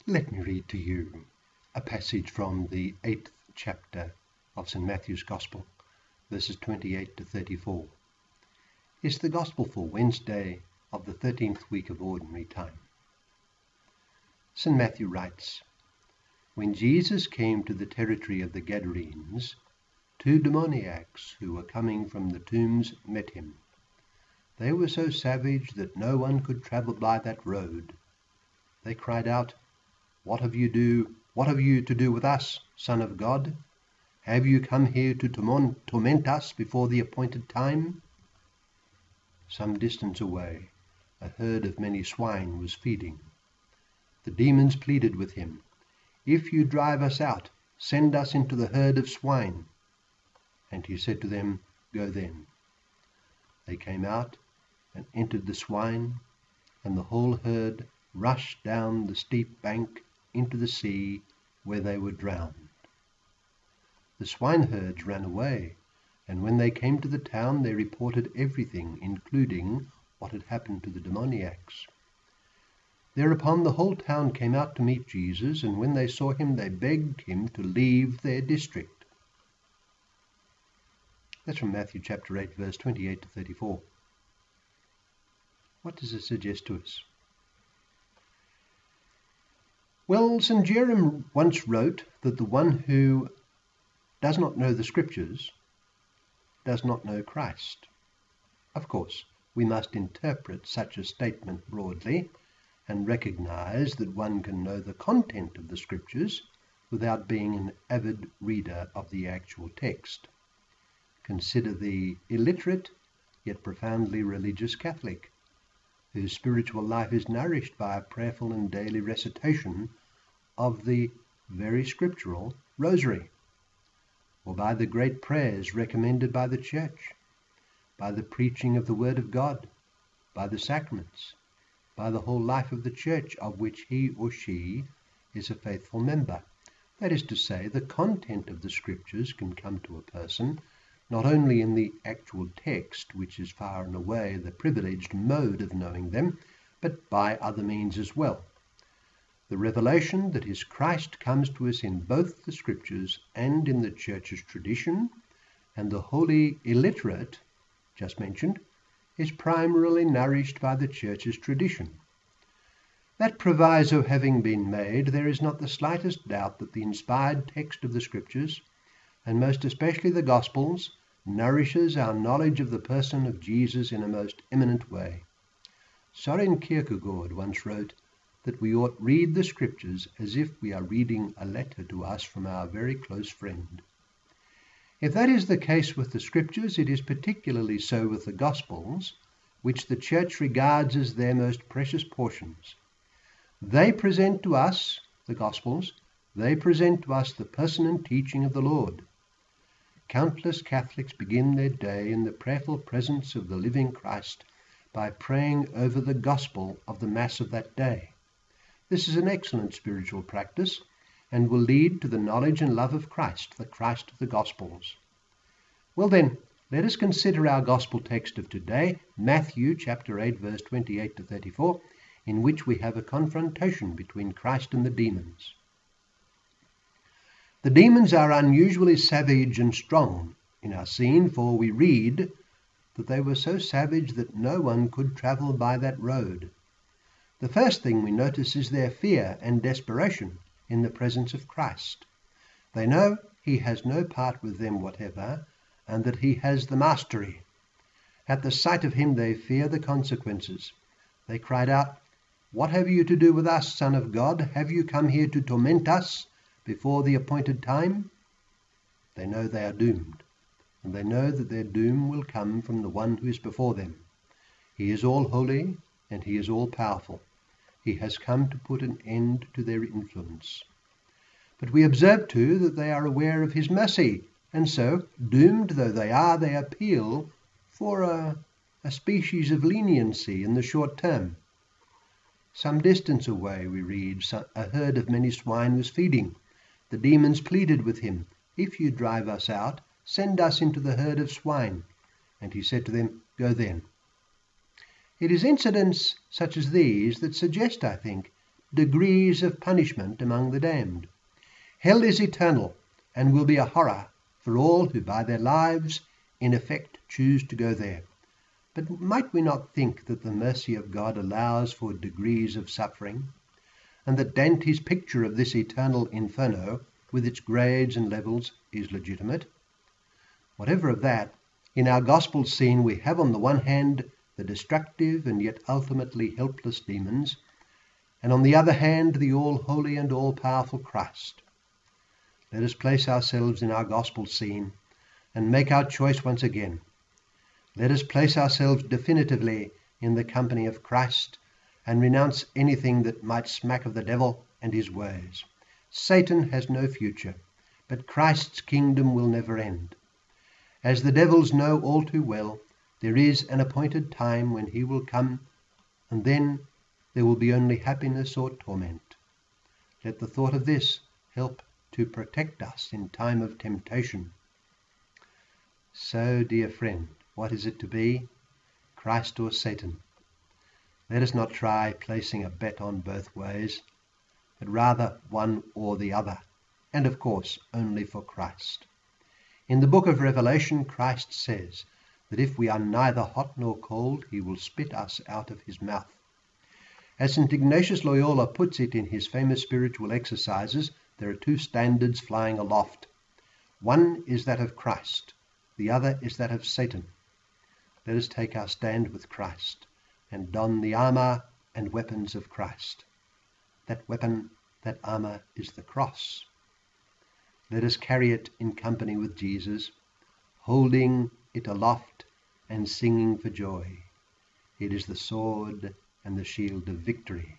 Let me read to you a passage from the 8th chapter of St. Matthew's Gospel, verses 28 to 34. It's the Gospel for Wednesday of the 13th week of Ordinary Time. St. Matthew writes, "When Jesus came to the territory of the Gadarenes, 2 demoniacs who were coming from the tombs met him. They were so savage that no one could travel by that road. They cried out, 'What have you to do with us, Son of God? Have you come here to torment us before the appointed time?' Some distance away, a herd of many swine was feeding. The demons pleaded with him, 'If you drive us out, send us into the herd of swine.' And he said to them, 'Go then.' They came out and entered the swine, and the whole herd rushed down the steep bank into the sea, where they were drowned. The swineherds ran away, and when they came to the town they reported everything, including what had happened to the demoniacs. Thereupon the whole town came out to meet Jesus, and when they saw him they begged him to leave their district." That's from Matthew chapter 8, verse 28 to 34. What does it suggest to us? Well, St. Jerome once wrote that the one who does not know the Scriptures does not know Christ. Of course, we must interpret such a statement broadly and recognize that one can know the content of the Scriptures without being an avid reader of the actual text. Consider the illiterate yet profoundly religious Catholic, whose spiritual life is nourished by a prayerful and daily recitation of the very scriptural Rosary, or by the great prayers recommended by the Church, by the preaching of the Word of God, by the sacraments, by the whole life of the Church, of which he or she is a faithful member. That is to say, the content of the Scriptures can come to a person not only in the actual text, which is far and away the privileged mode of knowing them, but by other means as well. The revelation that is Christ comes to us in both the Scriptures and in the Church's tradition, and the wholly illiterate, just mentioned, is primarily nourished by the Church's tradition. That proviso having been made, there is not the slightest doubt that the inspired text of the Scriptures, and most especially the Gospels, nourishes our knowledge of the person of Jesus in a most eminent way. Søren Kierkegaard once wrote that we ought read the Scriptures as if we are reading a letter to us from our very close friend. If that is the case with the Scriptures, it is particularly so with the Gospels, which the Church regards as their most precious portions. They present to us, the Gospels, they present to us the person and teaching of the Lord. Countless Catholics begin their day in the prayerful presence of the living Christ by praying over the Gospel of the Mass of that day. This is an excellent spiritual practice and will lead to the knowledge and love of Christ, the Christ of the Gospels. Well then, let us consider our Gospel text of today, Matthew chapter 8, verse 28 to 34, in which we have a confrontation between Christ and the demons. The demons are unusually savage and strong in our scene, for we read that they were so savage that no one could travel by that road. The first thing we notice is their fear and desperation in the presence of Christ. They know he has no part with them whatever, and that he has the mastery. At the sight of him they fear the consequences. They cried out, "What have you to do with us, Son of God? Have you come here to torment us before the appointed time?" They know they are doomed, and they know that their doom will come from the one who is before them. He is all holy, and he is all powerful. He has come to put an end to their influence. But we observe too that they are aware of his mercy, and so, doomed though they are, they appeal for a species of leniency in the short term. Some distance away, we read, a herd of many swine was feeding. The demons pleaded with him, "If you drive us out, send us into the herd of swine." And he said to them, "Go then." It is incidents such as these that suggest, I think, degrees of punishment among the damned. Hell is eternal and will be a horror for all who by their lives in effect choose to go there. But might we not think that the mercy of God allows for degrees of suffering, and that Dante's picture of this eternal inferno, with its grades and levels, is legitimate? Whatever of that, in our gospel scene we have on the one hand the destructive and yet ultimately helpless demons, and on the other hand the all-holy and all-powerful Christ. Let us place ourselves in our gospel scene and make our choice once again. Let us place ourselves definitively in the company of Christ and renounce anything that might smack of the devil and his ways. Satan has no future, but Christ's kingdom will never end. As the devils know all too well, there is an appointed time when he will come, and then there will be only happiness or torment. Let the thought of this help to protect us in time of temptation. So, dear friend, what is it to be? Christ or Satan? Let us not try placing a bet on both ways, but rather one or the other, and of course only for Christ. In the book of Revelation, Christ says that if we are neither hot nor cold, he will spit us out of his mouth. As St. Ignatius Loyola puts it in his famous spiritual exercises, there are two standards flying aloft. One is that of Christ, the other is that of Satan. Let us take our stand with Christ and don the armour and weapons of Christ. That weapon, that armour, is the cross. Let us carry it in company with Jesus, holding it aloft and singing for joy. It is the sword and the shield of victory.